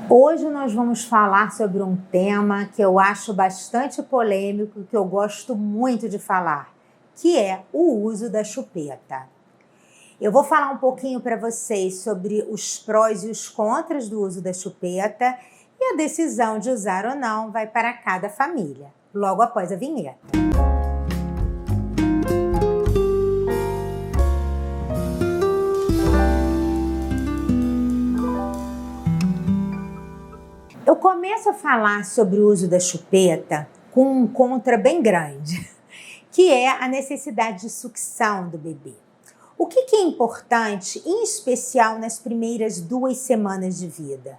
Hoje nós vamos falar sobre um tema que eu acho bastante polêmico, que eu gosto muito de falar, que é o uso da chupeta. Eu vou falar um pouquinho para vocês sobre os prós e os contras do uso da chupeta e a decisão de usar ou não vai para cada família, logo após a vinheta. Eu começo a falar sobre o uso da chupeta com um contra bem grande, que é a necessidade de sucção do bebê. O que é importante, em especial nas primeiras 2 semanas de vida?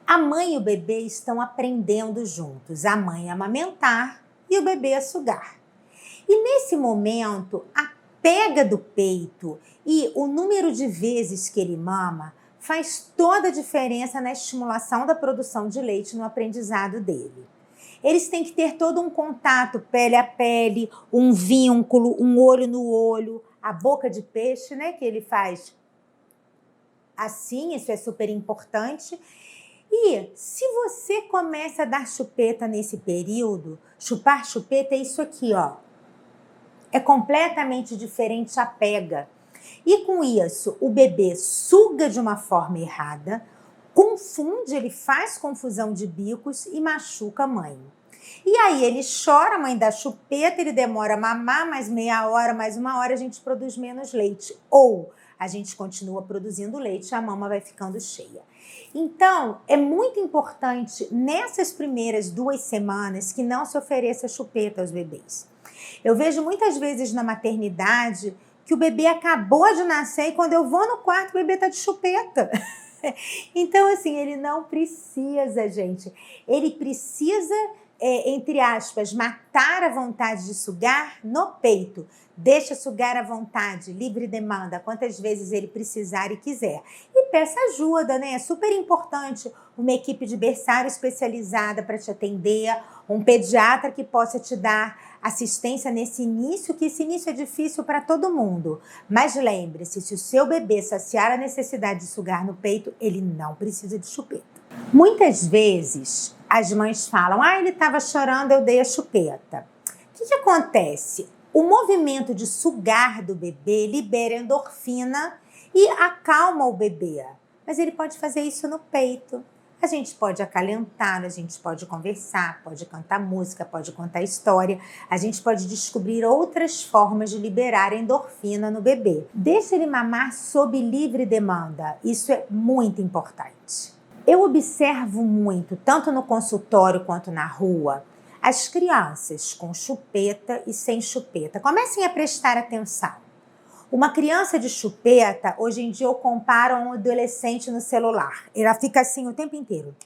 A mãe e o bebê estão aprendendo juntos, a mãe a amamentar e o bebê a sugar. E nesse momento, a pega do peito e o número de vezes que ele mama faz toda a diferença na estimulação da produção de leite no aprendizado dele. Eles têm que ter todo um contato pele a pele, um vínculo, um olho no olho, a boca de peixe, né, que ele faz assim, isso é super importante. E se você começa a dar chupeta nesse período, chupar chupeta é isso aqui, ó. É completamente diferente a pega. E com isso, o bebê suga de uma forma errada, confunde, ele faz confusão de bicos e machuca a mãe. E aí ele chora, a mãe dá chupeta, ele demora a mamar, mais meia hora, mais 1 hora, a gente produz menos leite. Ou a gente continua produzindo leite e a mama vai ficando cheia. Então, é muito importante nessas primeiras 2 semanas que não se ofereça chupeta aos bebês. Eu vejo muitas vezes na maternidade que o bebê acabou de nascer e quando eu vou no quarto o bebê tá de chupeta. Então, assim, ele não precisa, gente. Ele precisa, entre aspas, matar a vontade de sugar no peito. Deixa sugar à vontade, livre demanda, quantas vezes ele precisar e quiser. E peça ajuda, né? É super importante uma equipe de berçário especializada para te atender, um pediatra que possa te dar assistência nesse início, que esse início é difícil para todo mundo. Mas lembre-se, se o seu bebê saciar a necessidade de sugar no peito, ele não precisa de chupeta. Muitas vezes as mães falam, ele estava chorando, eu dei a chupeta. O que acontece? O movimento de sugar do bebê libera endorfina e acalma o bebê. Mas ele pode fazer isso no peito. A gente pode acalentar, a gente pode conversar, pode cantar música, pode contar história. A gente pode descobrir outras formas de liberar endorfina no bebê. Deixa ele mamar sob livre demanda. Isso é muito importante. Eu observo muito, tanto no consultório quanto na rua, as crianças com chupeta e sem chupeta. Comecem a prestar atenção. Uma criança de chupeta, hoje em dia eu comparo a um adolescente no celular. Ela fica assim o tempo inteiro.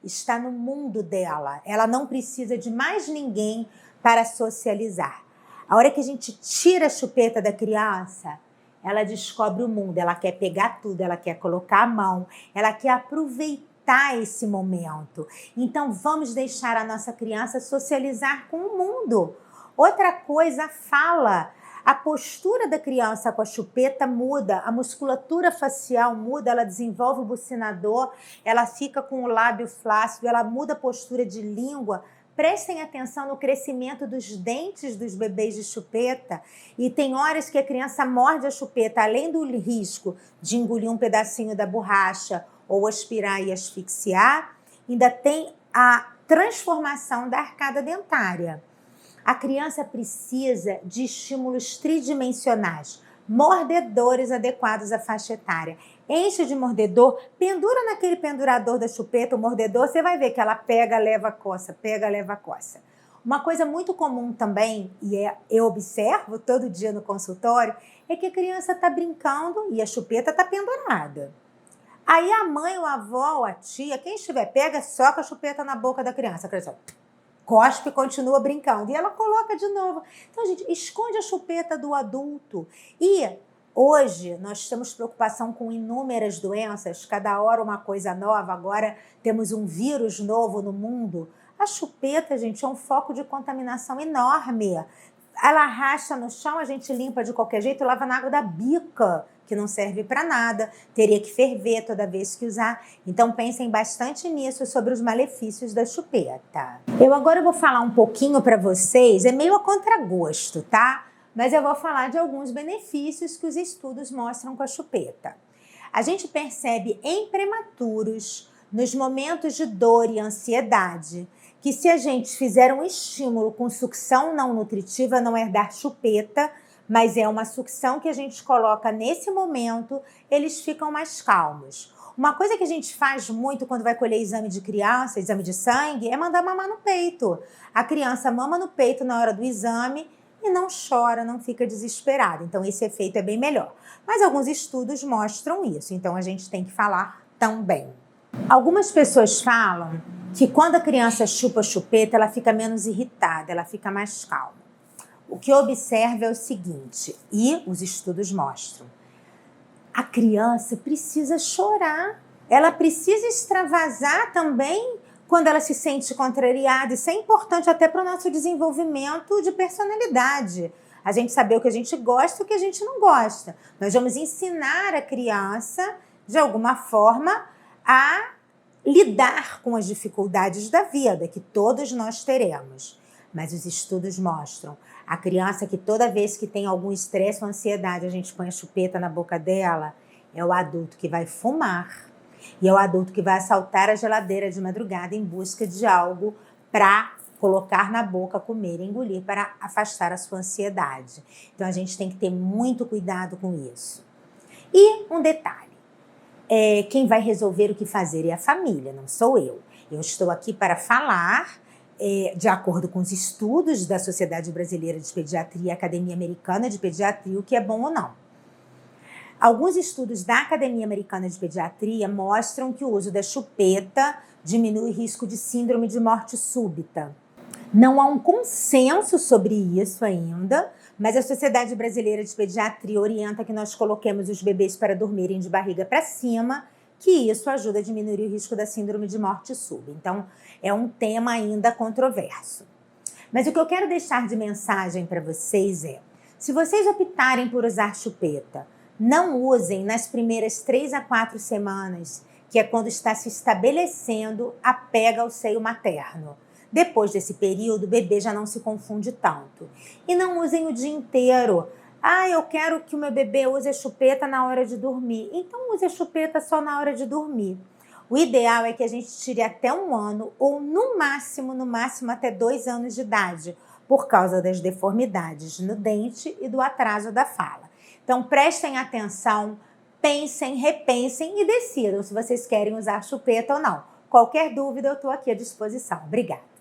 Está no mundo dela. Ela não precisa de mais ninguém para socializar. A hora que a gente tira a chupeta da criança, ela descobre o mundo. Ela quer pegar tudo, ela quer colocar a mão, ela quer aproveitar esse momento. Então vamos deixar a nossa criança socializar com o mundo. Outra coisa, a fala. A postura da criança com a chupeta muda, a musculatura facial muda, ela desenvolve o bucinador, ela fica com o lábio flácido, ela muda a postura de língua. Prestem atenção no crescimento dos dentes dos bebês de chupeta. E tem horas que a criança morde a chupeta, além do risco de engolir um pedacinho da borracha ou aspirar e asfixiar, ainda tem a transformação da arcada dentária. A criança precisa de estímulos tridimensionais, mordedores adequados à faixa etária. Enche de mordedor, pendura naquele pendurador da chupeta, o mordedor, você vai ver que ela pega, leva, coça, pega, leva, coça. Uma coisa muito comum também, e eu observo todo dia no consultório, é que a criança está brincando e a chupeta está pendurada. Aí a mãe, o avó, ou a tia, quem estiver, pega, soca a chupeta na boca da criança. A criança cospe e continua brincando. E ela coloca de novo. Então, gente, esconde a chupeta do adulto. E hoje nós temos preocupação com inúmeras doenças, cada hora uma coisa nova, agora temos um vírus novo no mundo. A chupeta, gente, é um foco de contaminação enorme. Ela arrasta no chão, a gente limpa de qualquer jeito, lava na água da bica. que não serve para nada, teria que ferver toda vez que usar. Então pensem bastante nisso sobre os malefícios da chupeta. Eu agora vou falar um pouquinho para vocês, é meio a contragosto, tá? Mas eu vou falar de alguns benefícios que os estudos mostram com a chupeta. A gente percebe em prematuros, nos momentos de dor e ansiedade, que se a gente fizer um estímulo com sucção não nutritiva, não é dar chupeta, mas é uma sucção que a gente coloca nesse momento, eles ficam mais calmos. Uma coisa que a gente faz muito quando vai colher exame de criança, exame de sangue, é mandar mamar no peito. A criança mama no peito na hora do exame e não chora, não fica desesperada. Então esse efeito é bem melhor. Mas alguns estudos mostram isso, então a gente tem que falar também. Algumas pessoas falam que quando a criança chupa a chupeta, ela fica menos irritada, ela fica mais calma. O que eu observo é o seguinte, e os estudos mostram, a criança precisa chorar, ela precisa extravasar também quando ela se sente contrariada. Isso é importante até para o nosso desenvolvimento de personalidade. A gente saber o que a gente gosta e o que a gente não gosta. Nós vamos ensinar a criança, de alguma forma, a lidar com as dificuldades da vida, que todos nós teremos. Mas os estudos mostram a criança que toda vez que tem algum estresse ou ansiedade, a gente põe a chupeta na boca dela, é o adulto que vai fumar e é o adulto que vai assaltar a geladeira de madrugada em busca de algo para colocar na boca, comer e engolir para afastar a sua ansiedade. Então a gente tem que ter muito cuidado com isso. E um detalhe, quem vai resolver o que fazer é a família, não sou eu. Eu estou aqui para falar de acordo com os estudos da Sociedade Brasileira de Pediatria e Academia Americana de Pediatria, o que é bom ou não. Alguns estudos da Academia Americana de Pediatria mostram que o uso da chupeta diminui o risco de síndrome de morte súbita. Não há um consenso sobre isso ainda, mas a Sociedade Brasileira de Pediatria orienta que nós coloquemos os bebês para dormirem de barriga para cima, que isso ajuda a diminuir o risco da síndrome de morte súbita. Então, é um tema ainda controverso. Mas o que eu quero deixar de mensagem para vocês é, se vocês optarem por usar chupeta, não usem nas primeiras 3 a 4 semanas, que é quando está se estabelecendo a pega ao seio materno. Depois desse período, o bebê já não se confunde tanto. E não usem o dia inteiro. Eu quero que o meu bebê use a chupeta na hora de dormir. Então use a chupeta só na hora de dormir. O ideal é que a gente tire até 1 ano ou no máximo até 2 anos de idade, por causa das deformidades no dente e do atraso da fala. Então prestem atenção, pensem, repensem e decidam se vocês querem usar chupeta ou não. Qualquer dúvida eu estou aqui à disposição. Obrigada.